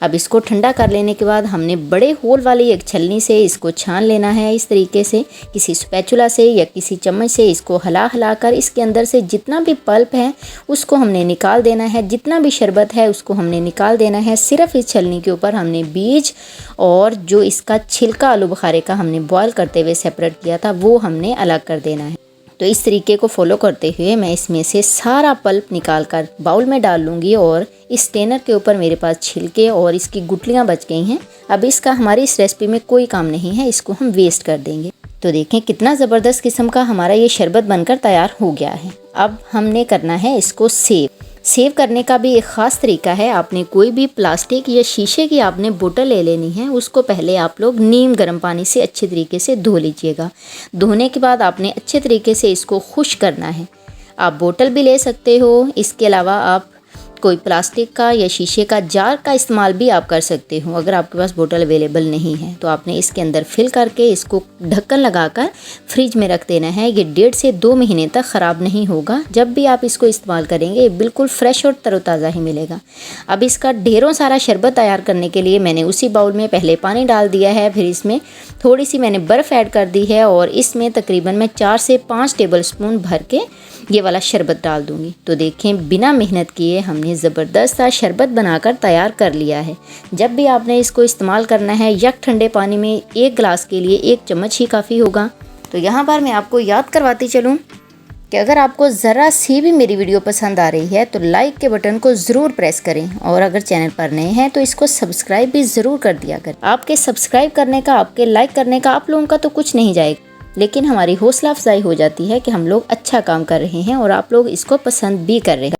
अब इसको ठंडा कर लेने के बाद हमने बड़े होल वाली एक छलनी से इसको छान लेना है। इस तरीके से किसी स्पैचुला से या किसी चम्मच से इसको हिला कर इसके अंदर से जितना भी पल्प है उसको हमने निकाल देना है, जितना भी शरबत है उसको हमने निकाल देना है। सिर्फ इस छलनी के ऊपर हमने बीज और जो इसका छिलका आलू बुखारे का हमने बॉयल करते हुए सेपरेट किया था वो हमने अलग कर देना है। तो इस तरीके को फॉलो करते हुए मैं इसमें से सारा पल्प निकाल कर बाउल में डाल लूँगी और इस स्टेनर के ऊपर मेरे पास छिलके और इसकी गुठलियाँ बच गई हैं। अब इसका हमारी इस रेसिपी में कोई काम नहीं है, इसको हम वेस्ट कर देंगे। तो देखें कितना ज़बरदस्त किस्म का हमारा ये शरबत बनकर तैयार हो गया है। अब हमने करना है इसको सेव करने का भी एक ख़ास तरीका है। आपने कोई भी प्लास्टिक या शीशे की आपने बोतल ले लेनी है, उसको पहले आप लोग नीम गर्म पानी से अच्छे तरीके से धो लीजिएगा। धोने के बाद आपने अच्छे तरीके से इसको खुश्क करना है। आप बोतल भी ले सकते हो, इसके अलावा आप कोई प्लास्टिक का या शीशे का जार का इस्तेमाल भी आप कर सकते हो। अगर आपके पास बोतल अवेलेबल नहीं है तो आपने इसके अंदर फिल करके इसको ढक्कन लगाकर फ्रिज में रख देना है। ये 1.5 से 2 महीने तक ख़राब नहीं होगा। जब भी आप इसको इस्तेमाल करेंगे ये बिल्कुल फ्रेश और तरोताज़ा ही मिलेगा। अब इसका ढेरों सारा शरबत तैयार करने के लिए मैंने उसी बाउल में पहले पानी डाल दिया है, फिर इसमें थोड़ी सी मैंने बर्फ़ ऐड कर दी है और इसमें तकरीबन मैं 4 से 5 टेबल स्पून भर के ये वाला शरबत डाल दूंगी। तो देखें बिना मेहनत किए हमने ज़बरदस्त सा शरबत बनाकर तैयार कर लिया है। जब भी आपने इसको इस्तेमाल करना है यक ठंडे पानी में 1 गिलास के लिए 1 चम्मच ही काफ़ी होगा। तो यहाँ पर मैं आपको याद करवाती चलूँ कि अगर आपको ज़रा सी भी मेरी वीडियो पसंद आ रही है तो लाइक के बटन को ज़रूर प्रेस करें और अगर चैनल पर नए हैं तो इसको सब्सक्राइब भी ज़रूर कर दिया करें। आपके सब्सक्राइब करने का, आपके लाइक करने का आप लोगों का तो कुछ नहीं जाएगा, लेकिन हमारी हौसला अफजाई हो जाती है कि हम लोग अच्छा काम कर रहे हैं और आप लोग इसको पसंद भी कर रहे हैं।